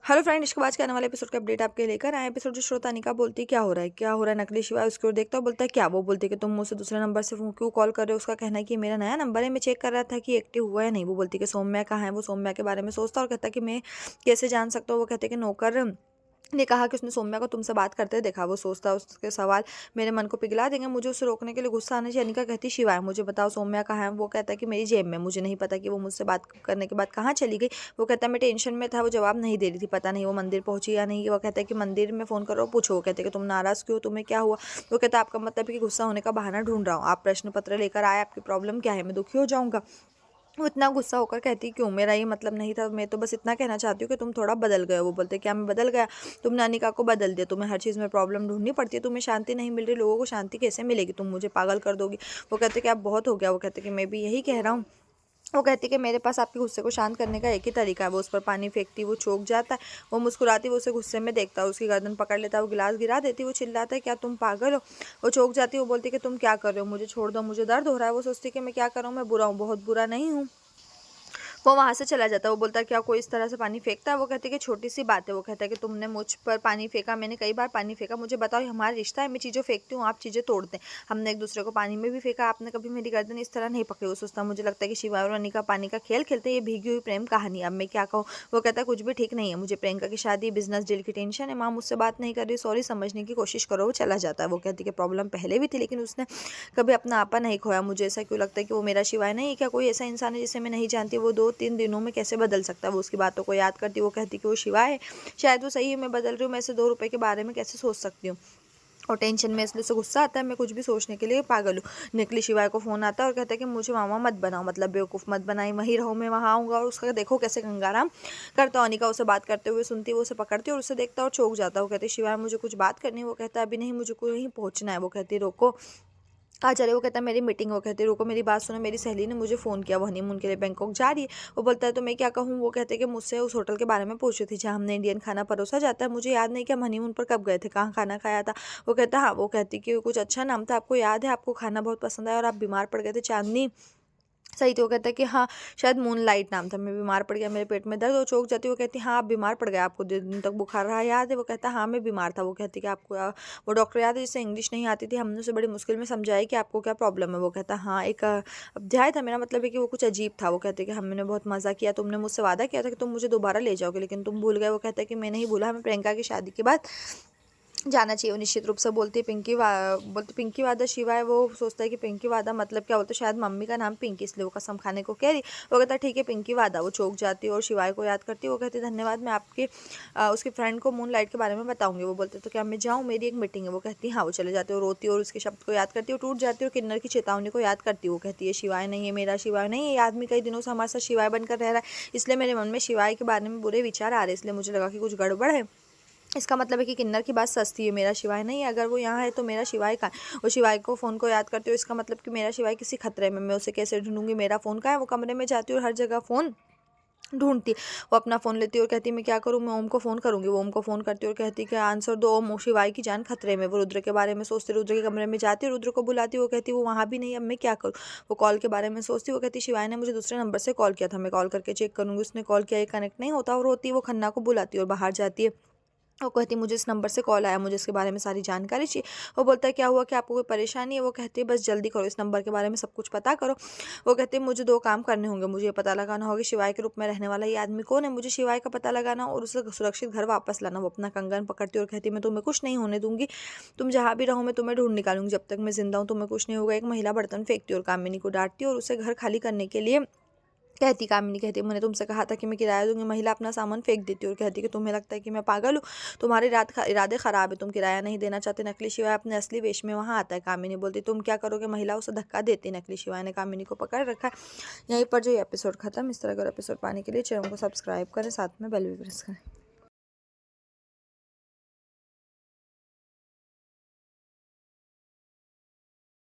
Hello friend, इसके बाद के आने वाले एपिसोड का अपडेट आपके लेकर आए। एपिसोड जो श्रोता अनिका बोलती है क्या हो रहा है, नकली शिवाय उसकी ओर देखता है, बोलता है क्या। वो बोलती है कि तुम मुझसे दूसरे नंबर से क्यों कॉल कर रहे हो। उसका कहना है कि मेरा नया नंबर है, मैं चेक कर रहा था कि एक्टिव हुआ है नहीं। वो बोलती है कि सौम्या कहाँ है। वो सौम्या के बारे में सोचता है और कहता है कि मैं कैसे जान सकता हूँ। वो कहते हैं कि नौकर ने कहा कि उसने सौम्या को तुमसे बात करते देखा। वो सोचता है उसके सवाल मेरे मन को पिघला देंगे, मुझे उसे रोकने के लिए गुस्सा आना चाहिए। अनिका कहती शिवाय मुझे बताओ सौम्या कहाँ है। वो कहता है कि मेरी जेब में। मुझे नहीं पता कि वो मुझसे बात करने के बाद कहाँ चली गई। वो कहता है मैं टेंशन में था, वो जवाब नहीं दे रही थी, पता नहीं वो मंदिर पहुंची या नहीं। वो कहता है कि मंदिर में फ़ोन करो पूछो। वो कहते हैं कि तुम नाराज़ क्यों, तुम्हें क्या हुआ। वो कहता है आपका मतलब है कि गुस्सा होने का बहाना ढूंढ रहा हूँ। आप प्रश्न पत्र लेकर आए, आपकी प्रॉब्लम क्या है, मैं दुखी हो जाऊँगा। वो इतना गुस्सा होकर कहती क्यों, मेरा ये मतलब नहीं था, मैं तो बस इतना कहना चाहती हूँ कि तुम थोड़ा बदल गए हो। वो बोलते क्या मैं बदल गया। तुमने अनिका को बदल दिया, तुम्हें हर चीज़ में प्रॉब्लम ढूंढनी पड़ती है, तुम्हें शांति नहीं मिल रही, लोगों को शांति कैसे मिलेगी, तुम मुझे पागल कर दोगी। वो कहते कि अब बहुत हो गया। वो कहते कि मैं भी यही कह रहा हूँ। वो कहती कि मेरे पास आपके गुस्से को शांत करने का एक ही तरीका है। वो उस पर पानी फेंकती, वो चौंक जाता है। वो मुस्कुराती, वो उसे गुस्से में देखता है, उसकी गर्दन पकड़ लेता है, वो गिलास गिरा देती, वो चिल्लाता है क्या तुम पागल हो। वो चौंक जाती, वो बोलती कि तुम क्या कर रहे हो, मुझे छोड़ दो, मुझे दर्द हो रहा है। वो सोचती कि मैं क्या करूँ, मैं बुरा हूँ, बहुत बुरा नहीं हूँ। वो वहाँ से चला जाता है। वो बोलता है क्या कोई इस तरह से पानी फेंकता है। वो कहते हैं कि छोटी सी बात है। वो कहता है कि तुमने मुझ पर पानी फेंका, मैंने कई बार पानी फेंका, मुझे बताओ ये हमारा रिश्ता है। मैं चीज़ें फेंकती हूँ, आप चीज़ें तोड़ते हैं, हमने एक दूसरे को पानी में भी फेंका, आपने कभी मेरी गर्दन इस तरह नहीं पकड़ी। वो सोचता मुझे लगता है कि शिवा और अनिका पानी का खेल खेलते हैं, ये भीगी हुई प्रेम कहानी, अब मैं क्या कहूँ। वो कहता है कुछ भी ठीक नहीं है, मुझे प्रियंका की शादी, बिजनेस डील की टेंशन है, माँ मुझसे बात नहीं कर रही, सॉरी समझने की कोशिश करो। वो चला जाता है। वो कहती है कि प्रॉब्लम पहले भी थी लेकिन उसने कभी अपना आपा नहीं खोया। मुझे ऐसा क्यों लगता है कि वो मेरा शिवाय नहीं है। क्या कोई ऐसा इंसान है जिसे मैं नहीं जानती, वो 2-3 दिनों में कैसे बदल सकता है। वो उसकी बातों को याद करती, वो कहती कि वो शिवाय है, शायद वो सही है, मैं बदल रही हूँ, मैं ऐसे 2 रुपए के बारे में कैसे सोच सकती हूँ। और टेंशन में इसलिए उसे गुस्सा आता है, मैं कुछ भी सोचने के लिए पागल हूँ। निकली शिवाय को फ़ोन आता है और कहता है कि मुझे मामा मत बनाओ, मतलब बेवकूफ़ मत बनाई, वहीं रहो, मैं वहाँ आऊँगा। और उसका देखो कैसे गंगाराम करता। अनिका उसे बात करते हुए सुनती, वो उसे पकड़ती और उसे देखता और चौंक जाता है। वो कहती है शिवाय मुझे कुछ बात करनी है। वो कहता है अभी नहीं, मुझे कहीं पहुँचना है। वो कहती है रोको, कहाँ जा रहे हो। वो कहता है मेरी मीटिंग। वो कहती है रुको मेरी बात सुनो, मेरी सहेली ने मुझे फ़ोन किया, वो हनीमून के लिए बैंकॉक जा रही है। वो बोलता है तो मैं क्या कहूँ। वो कहते हैं कि मुझसे उस होटल के बारे में पूछ रही थी जहाँ हमने इंडियन खाना परोसा जाता है, मुझे याद नहीं कि हम हनीमून पर कब गए थे, कहाँ खाना खाया था। वो कहता है हाँ। वो कहती कि कुछ अच्छा नाम था, आपको याद है, आपको खाना बहुत पसंद आया और आप बीमार पड़ गए थे, चांदनी सही थी। वो कहता है कि हाँ शायद मूनलाइट नाम था, मैं बीमार पड़ गया, मेरे पेट में दर्द। वो चौंक जाती है। वो कहती है हाँ आप बीमार पड़ गए, आपको 2 दिन तक बुखार रहा, याद है। वो कहता है हाँ मैं बीमार था। वो कहती है कि आपको वो डॉक्टर याद है जिसे इंग्लिश नहीं आती थी, हमने उसे बड़ी मुश्किल में समझाई कि आपको क्या प्रॉब्लम है। वो कहता है हाँ एक अध्याय था, मेरा मतलब है कि वो कुछ अजीब था। वो कहते हैं कि हमने बहुत मज़ा किया, तुमने मुझसे वादा किया था कि तुम मुझे दोबारा ले जाओगे लेकिन तुम भूल गए। वो कहता है कि मैं नहीं भूला, हमें प्रियंका की शादी के बाद जाना चाहिए। वो निश्चित रूप से बोलती है बोलती पिंकी वादा शिवा है। वो सोचता है कि पिंकी वादा मतलब क्या बोलते, शायद मम्मी का नाम पिंकी, इसलिए वो कसम खाने को कह रही। वो कहता है ठीक है पिंकी वादा। वो चौंक जाती है और शिवाय को याद करती है। वो कहती है धन्यवाद, मैं आपके उसकी फ्रेंड को मून लाइट के बारे में बताऊंगी। वो बोलते तो क्या मैं जाऊँ, मेरी एक मीटिंग है। वो कहती है हाँ। वो चले जाते हो, रोती और उसके शब्द को याद करती है, टूट जाती है और किन्नर की चेतावनी को याद करती है। वो कहती है शिवाय नहीं है, मेरा शिवाय नहीं है, ये आदमी कई दिनों से हमारे साथ शिवाय बनकर रह रहा है, इसलिए मेरे मन में शिवाय के बारे में बुरे विचार आ रहे हैं, इसलिए मुझे लगा कि कुछ गड़बड़ है। इसका मतलब है कि किन्नर की बात सस्ती है, मेरा शिवाय नहीं है, अगर वो यहाँ है तो मेरा शिवाय कहाँ है। वो शिवाय को फ़ोन को याद करते हो, इसका मतलब कि मेरा शिवाय किसी खतरे में, मैं उसे कैसे ढूंढूंगी, मेरा फ़ोन कहाँ है। वो कमरे में जाती है और हर जगह फ़ोन ढूंढती है। वो अपना फ़ोन लेती है और कहती है मैं क्या करूँ, मैं ओम को फ़ोन करूँगी। वो ओम को फ़ोन करती है और कहती है कि आंसर दो ओम, शिवाय की जान खतरे में। वो रुद्र के बारे में सोचती, रुद्र के कमरे में जाती है, रुद्र को बुलाती है। वो कहती है वो वहाँ भी नहीं, अब मैं क्या करूँ। वो कॉल के बारे में सोचती, वो कहती शिवाय ने मुझे दूसरे नंबर से कॉल किया था, मैं कॉल करके चेक करूँगी, उसने कॉल किया, ये कनेक्ट नहीं होता। और रोती है। वो खन्ना को बुलाती है और बाहर जाती है। वो कहती है मुझे इस नंबर से कॉल आया, मुझे इसके बारे में सारी जानकारी चाहिए। वो बोलता है क्या हुआ, कि आपको कोई परेशानी है। वो कहती है बस जल्दी करो, इस नंबर के बारे में सब कुछ पता करो। वो कहती है मुझे 2 काम करने होंगे, मुझे ये पता लगाना होगा शिवाय के रूप में रहने वाला ये आदमी कौन है, मुझे शिवाय का पता लगाना और उसे सुरक्षित घर वापस लाना। वो अपना कंगन पकड़ती है और कहती है मैं तुम्हें कुछ नहीं होने दूंगी, तुम जहाँ भी रहो मैं तुम्हें ढूंढ निकालूंगी, जब तक मैं जिंदा हूँ तुम्हें कुछ नहीं होगा। एक महिला बर्तन फेंकती है और कामिनी को डांटती है और उसे घर खाली करने के लिए कहती, कामिनी कहती मैंने तुमसे कहा था कि मैं किराया दूंगी। महिला अपना सामान फेंक देती है और कहती कि तुम्हें लगता है कि मैं पागल हूँ, तुम्हारे इरादे खराब है, तुम किराया नहीं देना चाहते। नकली शिवाय अपने असली वेश में वहाँ आता है। कामिनी बोलती तुम क्या करोगे, महिला उसे धक्का देती। नकली शिवाय ने कामिनी को पकड़ रखा है। यहीं पर जो एपिसोड खत्म। इस तरह का एपिसोड पाने के लिए चैनल को सब्सक्राइब करें, साथ में बेल भी प्रेस करें।